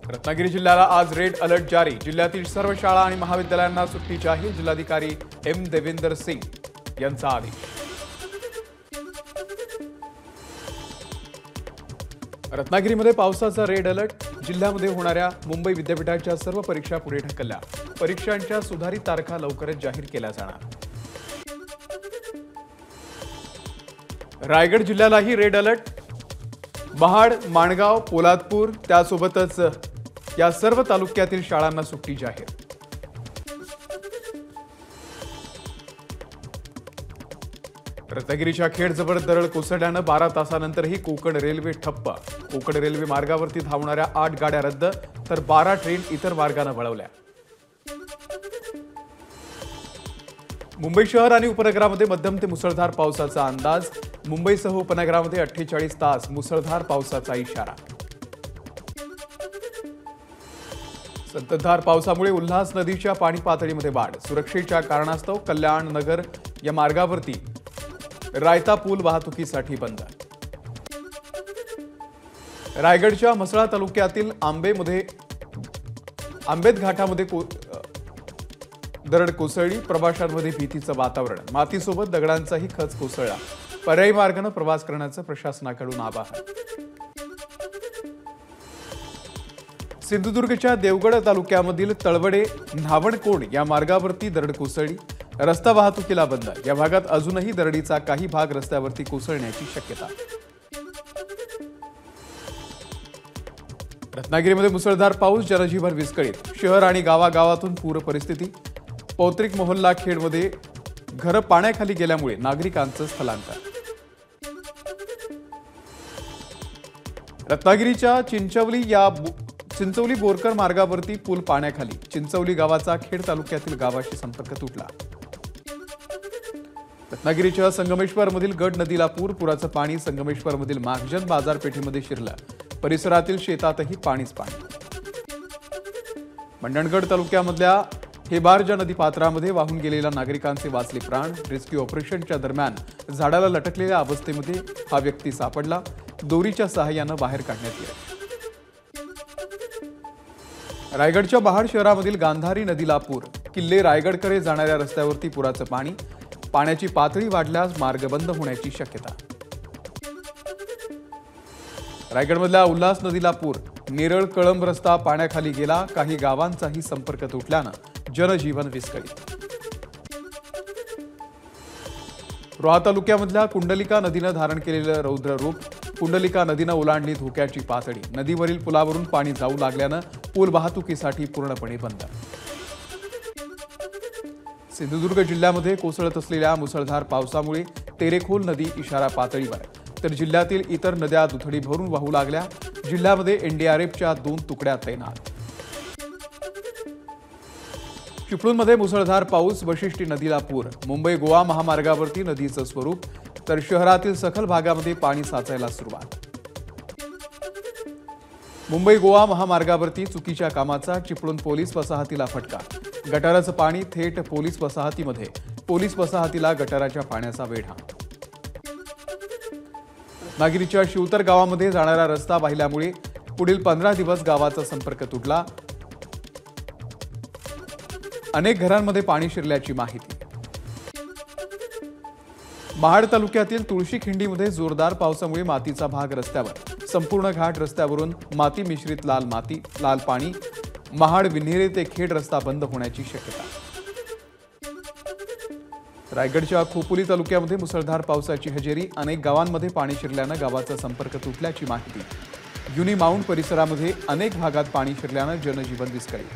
रत्नागिरी जिल्ह्याला आज red alert जारी। जिल्ह्यातील सर्व शाळा आणि महाविद्यालयांना सुट्टी जाहीर। जिल्हाधिकारी एम देवेंदर सिंग यांचा आदेश। रत्नागिरीमध्ये पावसाचा रेड अलर्ट। जिल्ह्यामध्ये होणाऱ्या मुंबई विद्यापीठाच्या सर्व परीक्षा पुढे ढकलल्या। परीक्षांच्या सुधारित तारखा लवकरच जाहीर केल्या जाणार। रायगड जिल्ह्यालाही रेड अलर्ट। महाड, माणगाव, पोलादपूर त्यासोबतच या सर्व तालुक्यातील शाळांना सुट्टी जाहीर। रत्नागिरीच्या खेडजवळ दरड कोसळल्यानं 12 तासानंतरही कोकण रेल्वे ठप्प। कोकण रेल्वे मार्गावरती धावणाऱ्या 8 गाड्या रद्द, तर 12 ट्रेन इतर मार्गाने वळवल्या। मुंबई शहर आणि उपनगरामध्ये मध्यम ते मुसळधार पावसाचा अंदाज। मुंबईसह उपनगरामध्ये 48 तास मुसळधार पावसाचा इशारा। संततधार पावसामुळे उल्हास नदीच्या पाणी पातळीमध्ये वाढ। सुरक्षेच्या कारणास्तव कल्याण नगर या मार्गावरती रायता पूल वाहतुकीसाठी बंद। रायगडच्या म्हसळा तालुक्यातील आंबेत घाटामध्ये दरड कोसळली। प्रवाशांमध्ये भीतीचं वातावरण। मातीसोबत दगडांचाही खच कोसळला। पर्यायी मार्गाने प्रवास करण्याचं प्रशासनाकडून आवाहन। सिंधुदुर्गच्या देवगड तालुक्यामधील तळवडे न्हावणकोंड या मार्गावरती दरड कोसळली। रस्ता वाहतुकीला बंद। या भागात अजूनही दरडीचा काही भाग रस्त्यावरती कोसळण्याची शक्यता। रत्नागिरीमध्ये मुसळधार पाऊस, जनजीवन विस्कळीत। शहर आणि गावागावातून पूर परिस्थिती। पौत्रिक मोहल्ला खेडमध्ये घरं पाण्याखाली गेल्यामुळे नागरिकांचं स्थलांतर। रत्नागिरीच्या चिंचवली बोरकर मार्गावरती पूल पाण्याखाली। चिंचवली गावाचा खेड तालुक्यातील गावाशी संपर्क तुटला। रत्नागिरीच्या संगमेश्वरमधील गड नदीला पूर। पुराचं पाणी संगमेश्वरमधील महाजन बाजारपेठेमध्ये शिरलं। परिसरातील शेतातही पाणीच पाणी। मंडणगड तालुक्यामधल्या हेबारजा नदी पात्रामध्ये वाहून गेलेल्या नागरिकांचे वाचले प्राण। रेस्क्यू ऑपरेशनच्या दरम्यान झाडाला लटकलेल्या अवस्थेमध्ये हा व्यक्ती सापडला। दोरीच्या सहाय्यानं बाहेर काढण्यात येईल। रायगडच्या महाड शहरामधील गांधारी नदीला पूर। किल्ले रायगडकडे जाणाऱ्या रस्त्यावरती पुराचं पाणी। पाण्याची पातळी वाढल्यास मार्ग बंद होण्याची शक्यता। रायगडमधल्या उल्हास नदीला पूर। नेरळ कळंब रस्ता पाण्याखाली गेला। काही गावांचाही संपर्क तुटल्यानं जनजीवन विस्कळीत। रोहा तालुक्यामधल्या कुंडलिका नदीनं धारण केलेलं रौद्र रूप। कुंडलिका नदीनं ओलांडली धोक्याची पातळी। नदीवरील पुलावरून पाणी जाऊ लागल्यानं पूल वाहतुकीसाठी पूर्णपणे बंद। सिंधुदुर्ग जिल्ह्यामध्ये कोसळत असलेल्या मुसळधार पावसामुळे तेरेखोल नदी इशारा पातळीवर, तर जिल्ह्यातील इतर नद्या दुथडी भरून वाहू लागल्या। जिल्ह्यामध्ये एनडीआरएफच्या 2 तुकड्या तैनात। चिपळूणमध्ये मुसळधार पाऊस। वशिष्ठी नदीला पूर। मुंबई गोवा महामार्गावरती नदीचं स्वरूप, तर शहरातील सखल भागामध्ये पाणी साचायला सुरुवात। मुंबई गोवा महामार्गावरती चुकीच्या कामाचा चिपळूण पोलीस वसाहतीला फटका। गटाराचं पाणी थेट पोलीस वसाहतीमध्ये। पोलीस वसाहतीला गटाराच्या पाण्याचा वेढा। रत्नागिरीच्या शिवतर गावामध्ये जाणारा रस्ता वाहिल्यामुळे पुढील 15 दिवस गावाचा संपर्क तुटला। अनेक घरांमध्ये पाणी शिरल्याची माहिती। महाड तालुक्यातील तुळशीखिंडीमध्ये जोरदार पावसामुळे मातीचा भाग रस्त्यावर। संपूर्ण घाट रस्त्यावरून माती मिश्रित लाल पाणी। महाड विन्हेरे ते खेड रस्ता बंद होण्याची शक्यता। रायगडच्या खोपोली तालुक्यामध्ये मुसळधार पावसाची हजेरी। अनेक गावांमध्ये पाणी शिरल्यानं गावाचा संपर्क तुटल्याची माहिती। युनी माउंट परिसरामध्ये अनेक भागात पाणी शिरल्यानं जनजीवन विस्कळीत।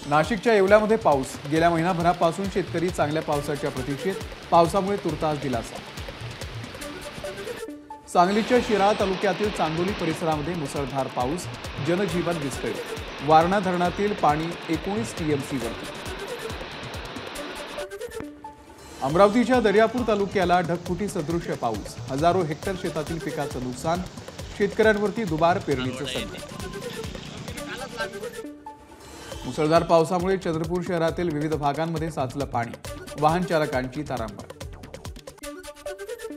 नाशिकच्या येवल्यामध्ये पाऊस। गेल्या महिनाभरापासून शेतकरी चांगल्या पावसाच्या प्रतीक्षेत। पावसामुळे तुर्तास दिलासा। सांगलीच्या शिराळा तालुक्यातील चांदोली परिसरामध्ये मुसळधार पाऊस। जनजीवन विस्कळीत। वारणा धरणातील पाणी 19 टीएमसी वरती। अमरावतीच्या दर्यापूर तालुक्याला ढगफुटी सदृश्य पाऊस। हजारो हेक्टर शेतातील पिकाचं नुकसान। शेतकऱ्यांवरती दुबार पेरणीचं संकट। मुसळधार पावसामुळे चंद्रपूर शहरातील विविध भागांमध्ये साचलं पाणी। वाहन चालकांची तारांबळ।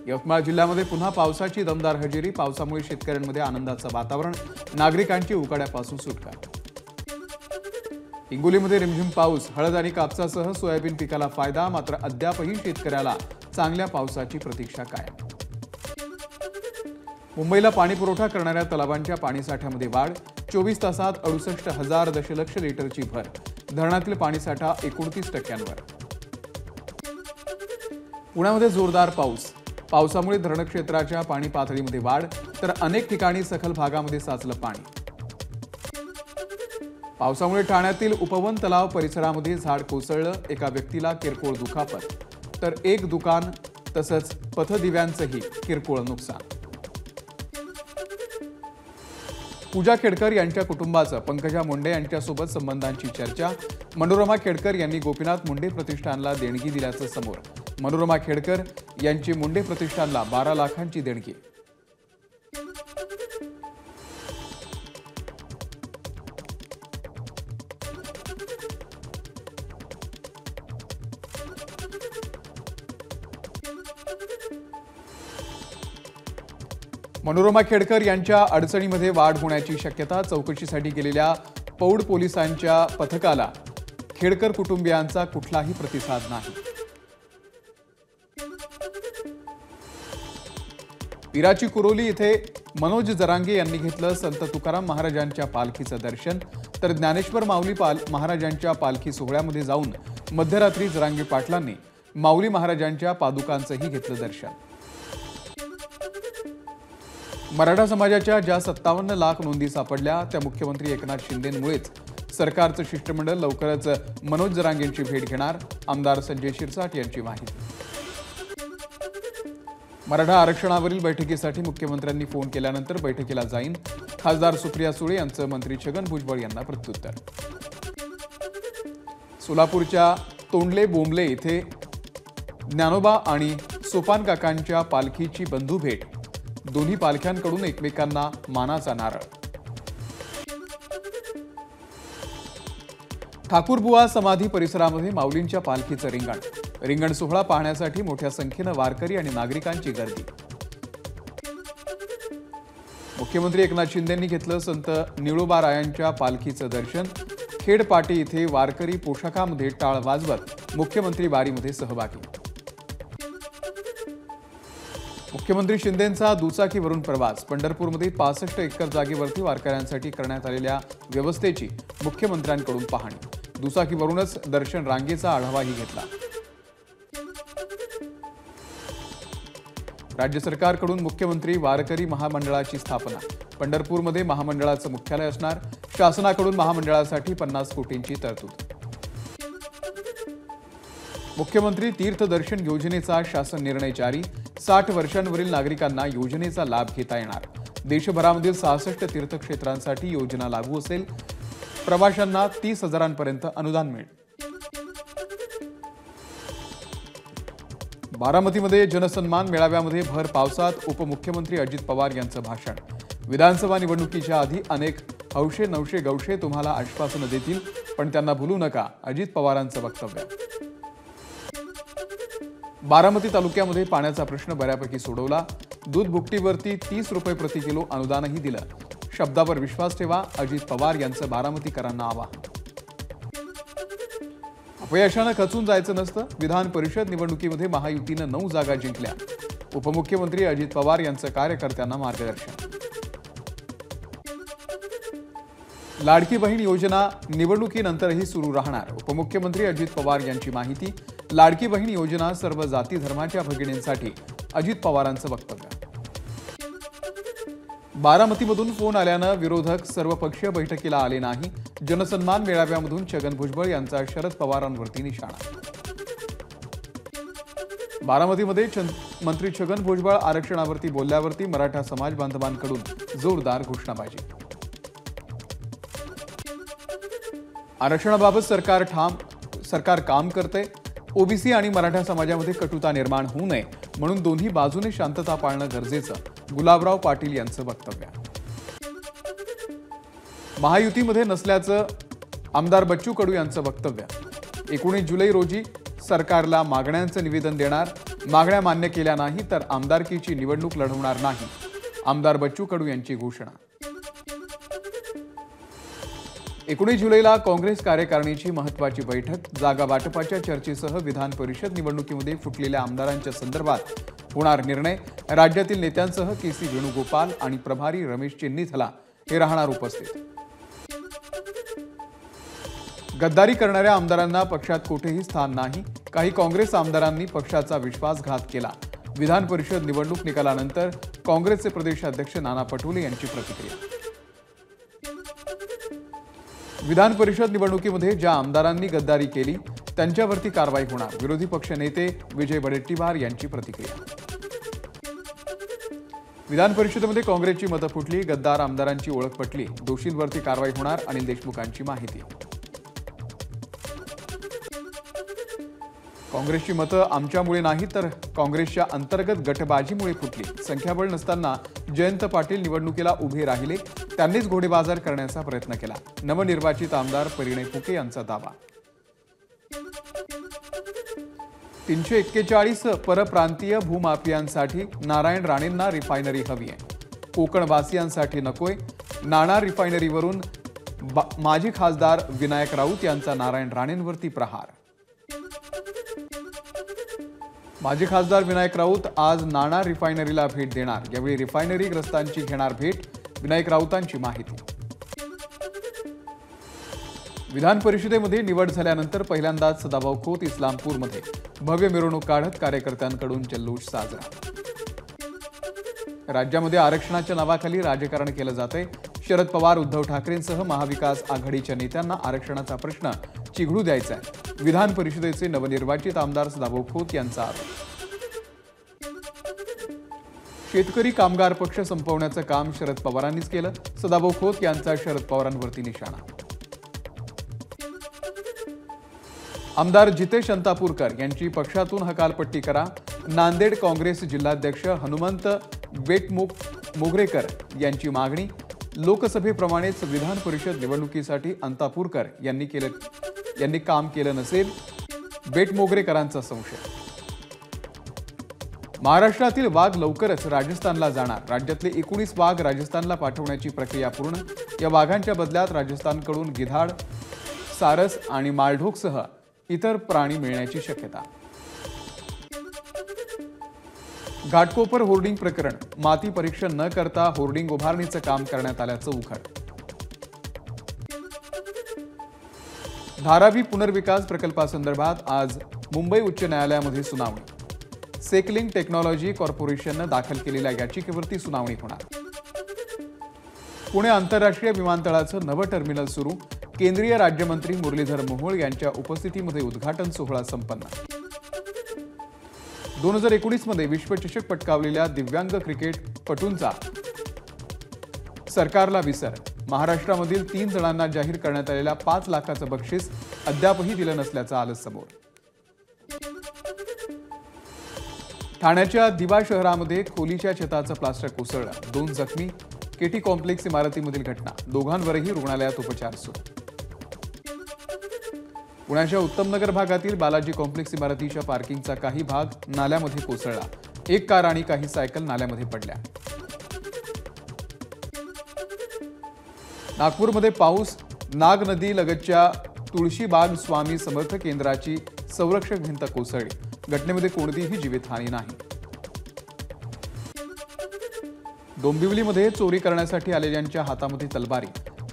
यवतमाळ जिल्ह्यामध्ये पुन्हा पावसाची दमदार हजेरी. पावसामुळे शेतकऱ्यांमध्ये आनंदाचं वातावरण, नागरिकांची उकाड्यापासून सुटका. हिंगोलीमध्ये रिमझिम पाऊस. हळद आणि कापसासह सोयाबीन पिकाला फायदा, मात्र अद्यापही शेतकऱ्याला चांगल्या पावसाची प्रतीक्षा कायम. मुंबईला पाणी पुरवठा करणाऱ्या तलावांच्या पाणीसाठ्यामध्ये वाढ. 24 तासात 68,000 दशलक्ष लिटरची भर. धरणातील पाणीसाठा 29%वर. पुण्यामध्ये जोरदार पाऊस. पावसामुळे धरण क्षेत्राच्या पाणी पातळीमध्ये वाढ, तर अनेक ठिकाणी सखल भागामध्ये साचलं पाणी. पावसामुळे ठाण्यातील उपवन तलाव परिसरामध्ये झाड कोसळलं. एका व्यक्तीला किरकोळ दुखापत, तर एक दुकान तसंच पथदिव्यांचंही किरकोळ नुकसान. पूजा खेडकर यांच्या कुटुंबाचं पंकजा मुंडे यांच्यासोबत संबंधांची चर्चा. मनोरमा खेडकर यांनी गोपीनाथ मुंडे प्रतिष्ठानला देणगी दिल्याचं समोर. मनोरमा खेडकर यांची मुंडे प्रतिष्ठानला 12 लाखांची देणगी. मनोरमा खेडकर यांच्या अडचणीमध्ये वाढ होण्याची शक्यता. चौकशीसाठी गेलेल्या पौड पोलिसांच्या पथकाला खेडकर कुटुंबियांचा कुठलाही प्रतिसाद नाही. पिराची कुरोली इथे मनोज जरांगे यांनी घेतलं संत तुकाराम महाराजांच्या पालखीचं दर्शन. तर ज्ञानेश्वर माऊली महाराजांच्या पालखी सोहळ्यामध्ये जाऊन मध्यरात्री जरांगे पाटलांनी माऊली महाराजांच्या पादुकांचंही घेतलं दर्शन. मराठा समाजाच्या ज्या 57 लाख नोंदी सापडल्या त्या मुख्यमंत्री एकनाथ शिंदेंमुळेच. सरकारचं शिष्टमंडळ लवकरच मनोज जरांगेंची भेट घेणार. आमदार संजय शिरसाट यांची माहिती. मराठा आरक्षणावरील बैठकीसाठी मुख्यमंत्र्यांनी फोन केल्यानंतर बैठकीला जाईन. खासदार सुप्रिया सुळे यांचं मंत्री छगन भुजबळ यांना प्रत्युत्तर. सोलापूरच्या तोंडले बोंबले इथे ज्ञानोबा आणि सोपान काकांच्या पालखीची बंधू भेट. दोन्ही पालख्यांकडून एकमेकांना मानाचा नारळ. ठाकूरबुवा समाधी परिसरामध्ये माऊलींच्या पालखीचं रिंगण. रिंगण सोहळा पाहण्यासाठी मोठ्या संख्येनं वारकरी आणि नागरिकांची गर्दी. मुख्यमंत्री एकनाथ शिंदेंनी घेतलं संत निळोबारायांच्या पालखीचं दर्शन. खेडपाटी इथे वारकरी पोशाखामध्ये टाळ वाजवत मुख्यमंत्री वारीमध्ये सहभागी. मुख्यमंत्री शिंदेंचा दुचाकीवरून प्रवास. पंढरपूरमध्ये 65 एकर जागेवरती वारकऱ्यांसाठी करण्यात आलेल्या व्यवस्थेची मुख्यमंत्र्यांकडून पाहणी. दुचाकीवरूनच दर्शन रांगेचा आढावाही घेतला. राज्य सरकारकडून मुख्यमंत्री वारकरी महामंडळाची स्थापना. पंढरपूरमध्ये महामंडळाचं मुख्यालय असणार. शासनाकडून महामंडळासाठी 50 कोटींची तरतूद. मुख्यमंत्री तीर्थदर्शन योजनेचा शासन निर्णय जारी. 60 वर्षांवरील नागरिकांना योजनेचा लाभ घेता येणार. देशभरामधील 66 तीर्थक्षेत्रांसाठी योजना लागू असेल. प्रवाशांना 30,000पर्यंत अनुदान मिळेल. बारामतीमध्ये जनसन्मान मेळाव्यामध्ये भर पावसात. उपमुख्यमंत्री अजित पवार यांचं भाषण. विधानसभा निवडणुकीच्या आधी अनेक हौशे नवशे गौशे तुम्हाला आश्वासनं देतील, पण त्यांना भुलू नका, अजित पवारांचं वक्तव्य. बारामती तालुक्यामध्ये पाण्याचा प्रश्न बऱ्यापैकी सोडवला. दूध भुकटीवरती 30 रुपये प्रति किलो अनुदानही दिलं. शब्दावर विश्वास ठेवा, अजित पवार यांचं बारामतीकरांना आवाहन. अपयशानं खचून जायचं नसतं. विधान परिषद निवडणुकीमध्ये महायुतीनं 9 जागा जिंकल्या. उपमुख्यमंत्री अजित पवार यांचं कार्यकर्त्यांना मार्गदर्शन. लाडकी बहीण योजना निवडणुकीनंतरही सुरू राहणार. उपमुख्यमंत्री अजित पवार यांची माहिती. लाडकी बहीण योजना सर्व जाती धर्माच्या भगिनींसाठी. अजित पवारांचं वक्तव्य. बारामतीमधून फोन आल्यानं विरोधक सर्वपक्षीय बैठकीला आले नाही. जनसन्मान मेळाव्यामधून छगन भुजबळ यांचा शरद पवारांवरती निशाणा. बारामतीमध्ये मंत्री छगन भुजबळ आरक्षणावरती बोलल्यावरती मराठा समाज बांधवांकडून जोरदार घोषणाबाजी. आरक्षणाबाबत सरकार काम करते. ओबीसी आणि मराठा समाजामध्ये कटुता निर्माण होऊ नये म्हणून दोन्ही बाजूने शांतता पाळणं गरजेचं. गुलाबराव पाटील यांचं वक्तव्य. महायुतीमध्ये नसल्याचं आमदार बच्चू कडू यांचं वक्तव्य. 19 जुलै रोजी सरकारला मागण्यांचं निवेदन देणार. मागण्या मान्य केल्या नाही तर आमदारकीची निवडणूक लढवणार नाही, आमदार बच्चू कडू यांची घोषणा। 19 जुलैला काँग्रेस कार्यकारिणीची महत्त्वाची बैठक। जागा वाटपाच्या चर्चेसह विधान परिषद निवडणुकीमध्ये फुटलेल्या आमदारांच्या संदर्भात होणार निर्णय। राज्यातील नेत्यांसह केसी वेणुगोपाल आणि प्रभारी रमेश चेन्नीथला हे राहणार उपस्थित। गद्दारी करणाऱ्या आमदारांना पक्षात कुठेही स्थान नाही, काही काँग्रेस आमदारांनी पक्षाचा विश्वासघात केला। विधान परिषद निवडणूक निकालानंतर काँग्रेसचे प्रदेशाध्यक्ष नाना पटोले यांची प्रतिक्रिया। विधान परिषद निवडणुकीमध्ये ज्या आमदारांनी गद्दारी केली त्यांच्यावरती कारवाई होणार, विरोधी पक्ष नेते विजय वडेट्टीवार यांची प्रतिक्रिया। विधान परिषदेमध्ये काँग्रेसची मतं फुटली, गद्दार आमदारांची ओळख पटली, दोषींवरती कारवाई होणार, अनिल देशमुखांची माहिती। काँग्रेसची मतं आमच्यामुळे नाही तर काँग्रेसच्या अंतर्गत गटबाजीमुळे फुटली। संख्याबळ नसताना जयंत पाटील निवडणुकीला उभे राहिले, त्यांनीच घोडेबाजार करण्याचा प्रयत्न केला, नवनिर्वाचित आमदार परिणय फुके यांचा दावा। 341 परप्रांतीय भूमाफियांसाठी नारायण राणेंना रिफायनरी हवी आहे, कोकणवासियांसाठी नकोय। नाणार रिफायनरीवरून माजी खासदार विनायक राऊत यांचा नारायण राणेंवरती प्रहार। माजी खासदार विनायक राऊत आज नाणार रिफायनरीला भेट देणार, यावेळी रिफायनरीग्रस्तांची घेणार भेट, विनायक राऊतांची माहिती। विधान परिषदेमध्ये निवड झाल्यानंतर पहिल्यांदाच सदाभाऊ खोत इस्लामपूरमध्ये भव्य मिरवणूक काढत कार्यकर्त्यांकडून जल्लोष साजरा। राज्यामध्ये आरक्षणाच्या नावाखाली राजकारण केलं जातंय। शरद पवार, उद्धव ठाकरेंसह महाविकास आघाडीच्या नेत्यांना आरक्षणाचा प्रश्न चिघळू द्यायचा आहे, विधान परिषदेचे नवनिर्वाचित आमदार सदाभाऊ खोत यांचा आरोप। शेतकरी कामगार पक्ष संपवण्याचं काम शरद पवारांनीच केलं, सदाभाऊ खोत यांचा शरद पवारांवरती निशाणा। आमदार जितेश अंतापूरकर यांची पक्षातून हकालपट्टी करा, नांदेड काँग्रेस जिल्हाध्यक्ष हनुमंत बेटमोगरेकर यांची मागणी। लोकसभेप्रमाणेच विधान परिषद निवडणुकीसाठी अंतापूरकर यांनी काम केलं नसेल, बेटमोगरेकरांचा संशय। महाराष्ट्रातील वाघ लवकरच राजस्थानला जाणार, राज्यातले 19 वाघ राजस्थानला पाठवण्याची प्रक्रिया पूर्ण। या वाघांच्या बदल्यात राजस्थानकडून गिधाड, सारस आणि मालढोकसह इतर प्राणी मिळण्याची शक्यता। घाटकोपर होर्डिंग प्रकरण, माती परीक्षण न करता होर्डिंग उभारणीचं काम करण्यात आल्याचं उघड। धारावी पुनर्विकास प्रकल्पासंदर्भात आज मुंबई उच्च न्यायालयामध्ये सुनावणी। सेकलिंग टेक्नॉलॉजी कॉर्पोरेशननं दाखल केलेल्या याचिकेवरती सुनावणी होणार। पुणे आंतरराष्ट्रीय विमानतळाचं नवं टर्मिनल सुरू, केंद्रीय राज्यमंत्री मुरलीधर मोहोळ यांच्या उपस्थितीमध्ये उद्घाटन सोहळा संपन्न। 2019 मध्ये विश्वचषक पटकावलेल्या दिव्यांग क्रिकेटपटूंचा सरकारला विसर, महाराष्ट्रामधील 3 जणांना जाहीर करण्यात आलेल्या 5 लाखाचं बक्षीस अद्यापही दिलं नसल्याचं आलं समोर। ठाण्याच्या दिवा शहरामध्ये खोलीच्या छताचं प्लास्टर कोसळलं, 2 जखमी। केटी कॉम्प्लेक्स इमारतीमधील घटना, दोघांवरही रुग्णालयात उपचार सुरू। पुण्याच्या उत्तमनगर भागातील बालाजी कॉम्प्लेक्स इमारतीच्या पार्किंगचा काही भाग नाल्यामध्ये कोसळला, 1 कार आणि काही सायकल नाल्यामध्ये पडल्या। नागपूरमध्ये पाऊस, नाग नदी लगतच्या तुळशीबाग स्वामी समर्थ केंद्राची संरक्षक भिंत कोसळली, घटनेमध्ये कोणतीही जीवितहानी नाही। डोंबिवलीमध्ये चोरी करण्यासाठी आलेल्यांच्या हातामध्ये तलवारी,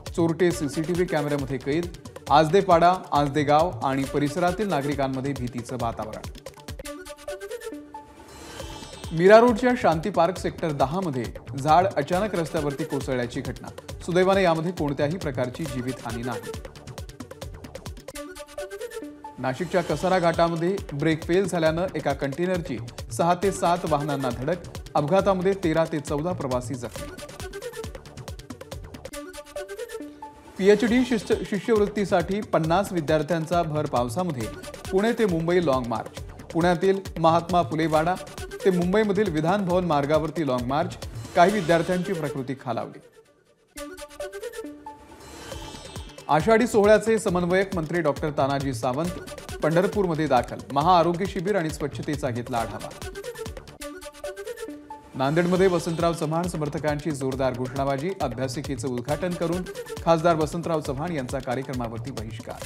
चोरटे सीसीटीव्ही कॅमेऱ्यामध्ये कैद। आजदेपाडा, आजदेगाव आणि परिसरातील नागरिकांमध्ये भीतीचं वातावरण। मीरा रोडच्या शांती पार्क सेक्टर 10 मध्ये झाड अचानक रस्त्यावरती कोसळल्याची घटना, सुदैवाने यामध्ये कोणत्याही प्रकारची जीवितहानी नाही। नाशिकच्या कसारा घाटामध्ये ब्रेक फेल झाल्यानं एका कंटेनरची 6 ते 7 वाहनांना धडक, अपघातामध्ये 13 ते 14 प्रवासी जखमी। पीएचडी शिष्यवृत्तीसाठी 50 विद्यार्थ्यांचा भर पावसामध्ये पुणे ते मुंबई लॉंग मार्च, पुण्यातील महात्मा फुले वाडा ते मुंबईमधील विधान भवन मार्गावरती लॉंग मार्च, काही विद्यार्थ्यांची प्रकृती खालावली। आषाढी सोहळ्याचे समन्वयक मंत्री डॉक्टर तानाजी सावंत पंढरपूरमध्ये दाखल, महाआरोग्य शिबिर आणि स्वच्छतेचा घेतला आढावा। नांदेडमध्ये वसंतराव चव्हाण समर्थकांची जोरदार घोषणाबाजी, अभ्यासिकेचं उद्घाटन करून खासदार वसंतराव चव्हाण यांचा कार्यक्रमावरती बहिष्कार.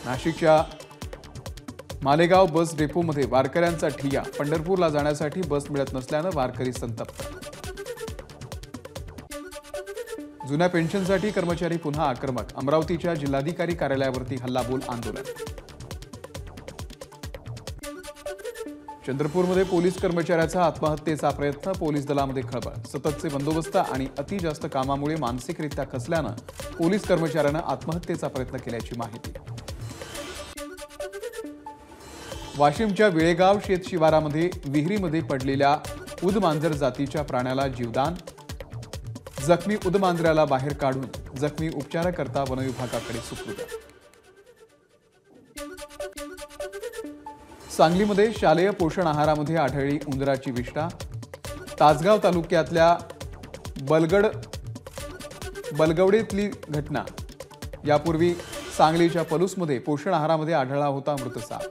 नाशिकच्या मालेगाव बस डेपोमध्ये वारकऱ्यांचा ठिय्या, पंढरपूरला जाण्यासाठी बस मिळत नसल्यानं वारकरी संतप्त. जुन्या पेन्शनसाठी कर्मचारी पुन्हा आक्रमक, अमरावतीच्या जिल्हाधिकारी कार्यालयावरती हल्लाबोल आंदोलन. चंद्रपूरमध्ये पोलीस कर्मचाऱ्याचा आत्महत्येचा प्रयत्न, पोलीस दलामध्ये खळबळ. सततचे बंदोबस्त आणि अति जास्त कामामुळे मानसिकरित्या खचल्यानं पोलीस कर्मचाऱ्यानं आत्महत्येचा प्रयत्न केल्याची माहिती. वाशिमच्या विळेगाव शेत शिवारामध्ये विहिरीमध्ये पडलेल्या उदमांजर जातीच्या प्राण्याला जीवदान, जखमी उदमांजराला बाहेर काढून जखमी उपचाराकरता वनविभागाकडे सुपूर्द. सांगलीमध्ये शालेय पोषण आहारामध्ये आढळली उंदराची विष्ठा, तासगाव तालुक्यातल्या बलगवडेतली घटना. यापूर्वी सांगलीच्या पलूसमध्ये पोषण आहारामध्ये आढळला होता मृत साप.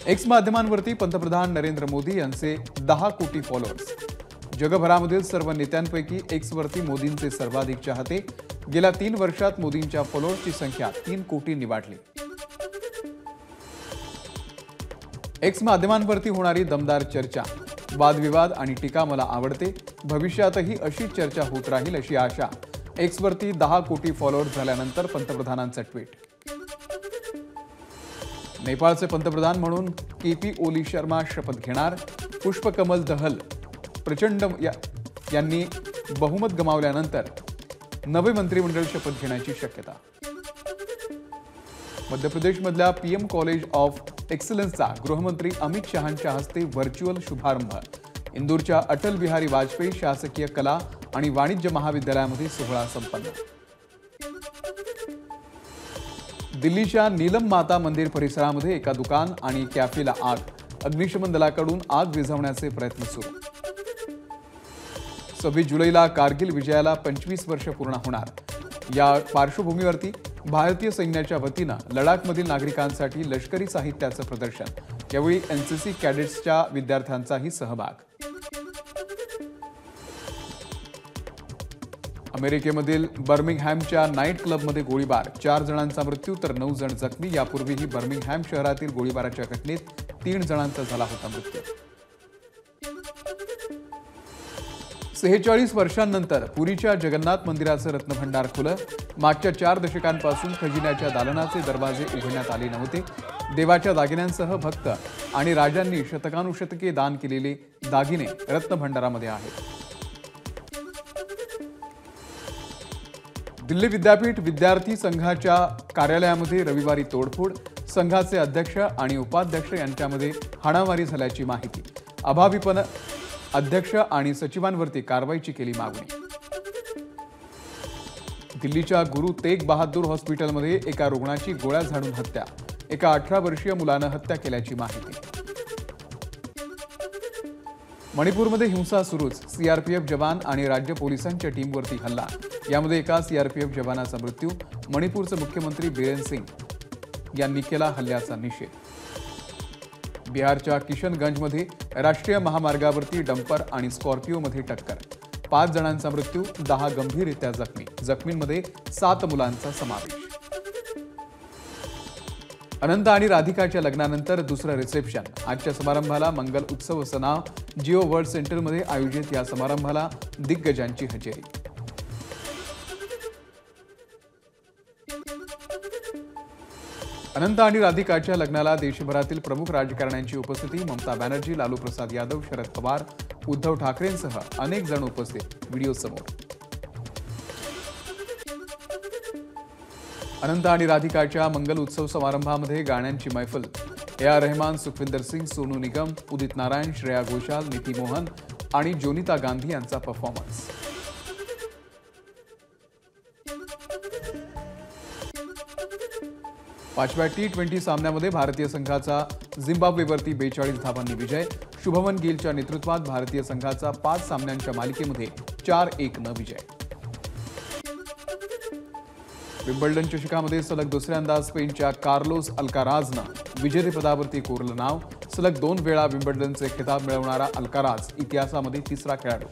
एक्स माध्यमांवरती पंतप्रधान नरेंद्र मोदी यांचे 10 कोटी फॉलोअर्स. जगभरामधील सर्व नेत्यांपैकी एक्सवरती मोदींचे सर्वाधिक चाहते. गेल्या 3 वर्षात मोदींच्या फॉलोअर्सची संख्या 3 कोटींनी वाढली. एक्स माध्यमांवरती होणारी दमदार चर्चा, वादविवाद आणि टीका मला आवडते. भविष्यातही अशीच चर्चा होत राहील अशी आशा. एक्सवरती 10 कोटी फॉलोअर्स झाल्यानंतर पंतप्रधानांचं ट्विट. नेपाळचे पंतप्रधान म्हणून केपी ओली शर्मा शपथ घेणार. पुष्पकमल दहल प्रचंड यांनी बहुमत गमावल्यानंतर नवे मंत्रिमंडळ शपथ घेण्याची शक्यता. मध्य प्रदेशमधल्या पीएम कॉलेज ऑफ एक्सलन्सचा गृहमंत्री अमित शहांच्या हस्ते व्हर्च्युअल शुभारंभ. इंदूरच्या अटल बिहारी वाजपेयी शासकीय कला आणि वाणिज्य महाविद्यालयामध्ये सोहळा संपन्न. दिल्लीच्या नीलम माता मंदिर परिसरामध्ये एका दुकान आणि कॅफेला आग. अग्निशमन दलाकडून आग विझवण्याचे प्रयत्न सुरू. 26 जुलैला कारगिल विजयाला 25 वर्ष पूर्ण होणार. या पार्श्वभूमीवरती भारतीय सैन्याच्या वतीनं लडाखमधील नागरिकांसाठी लष्करी साहित्याचं प्रदर्शन. यावेळी एनसीसी कॅडेट्सच्या विद्यार्थ्यांचाही सहभाग. अमेरिकेमधील बर्मिंगहॅमच्या नाईट क्लबमध्ये गोळीबार. 4 जणांचा मृत्यू तर 9 जण जखमी. यापूर्वीही बर्मिंगहॅम शहरातील गोळीबाराच्या घटनेत 3 जणांचा झाला होता मृत्यू. 46 वर्षांनंतर पुरीच्या जगन्नाथ मंदिराचं रत्नभंडार खुलं. मागच्या 4 दशकांपासून खजिन्याच्या दालनाचे दरवाजे उघडण्यात आले नव्हते. देवाच्या दागिन्यांसह भक्त आणि राजांनी शतकानुशतके दान केलेले दागिने रत्नभंडारामध्ये आहेत. दिल्ली विद्यापीठ विद्यार्थी संघाच्या कार्यालयामध्ये रविवारी तोडफोड. संघाचे अध्यक्ष आणि उपाध्यक्ष यांच्यामध्ये हाणामारी झाल्याची माहिती. अभाविपनं अध्यक्ष आणि सचिवांवरती कारवाईची केली मागणी. दिल्लीच्या गुरु तेग बहादूर हॉस्पिटलमध्ये एका रुग्णाची गोळ्या झाडून हत्या. एका 18 वर्षीय मुलानं हत्या केल्याची माहिती. मणिपूरमध्ये हिंसा सुरूच. सीआरपीएफ जवान आणि राज्य पोलिसांच्या टीमवरती हल्ला. यामध्ये एका सीआरपीएफ जवानाचा मृत्यू. मणिपूरचे मुख्यमंत्री बिरेन सिंग यांनी केला हल्ल्याचा निषेध. बिहारच्या किशनगंजमध्ये राष्ट्रीय महामार्गावरती डंपर आणि स्कॉर्पिओमध्ये टक्कर. 5 जणांचा मृत्यू, 10 गंभीररित्या जखमी. जखमींमध्ये 7 मुलांचा समावेश. अनंत आणि राधिकाच्या लग्नानंतर दुसरं रिसेप्शन. आजच्या समारंभाला मंगल उत्सव असं नाव. जिओ वर्ल्ड सेंटरमध्ये आयोजित या समारंभाला दिग्गजांची हजेरी. अनंत आणि राधिकाच्या लग्नाला देशभरातील प्रमुख राजकारण्यांची उपस्थिती. ममता बॅनर्जी, लालू प्रसाद यादव, शरद पवार, उद्धव ठाकरेंसह अनेक जण उपस्थित. व्हिडिओ समोर. अनंत आणि राधिकाच्या मंगल उत्सव समारंभामध्ये गाण्यांची मैफल. ए.आर. रहमान, सुखविंदर सिंग, सोनू निगम, उदित नारायण, श्रेया घोषाल, नीती मोहन आणि जोनिता गांधी यांचा परफॉर्मन्स. पाचव्या T20 सामन्यामध्ये भारतीय संघाचा झिम्बाब्वेवरती 42 धावांनी विजय. शुभमन गिलच्या नेतृत्वात भारतीय संघाचा 5 सामन्यांच्या मालिकेमध्ये 4-1 विजय. विम्बल्डन चषकामध्ये सलग दुसऱ्यांदा स्पेनच्या कार्लोस अल्काराझनं विजेतेपदावरती कोरलं नाव. सलग 2 वेळा विम्बल्डनचे खिताब मिळवणारा अल्काराझ इतिहासामध्ये तिसरा खेळाडू.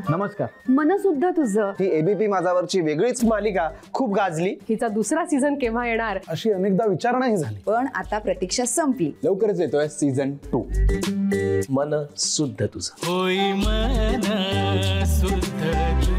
नमस्कार. मन सुद्धा तुझं. ही एबीपी माझावरची वेगळीच मालिका खूप गाजली. हिचा दुसरा सीझन केव्हा येणार? अशी अनेकदा विचारणा झाली. पण आता प्रतीक्षा संपली. लवकरच येतोय सीझन 2. मन शुद्ध तुझं. होई मन शुद्ध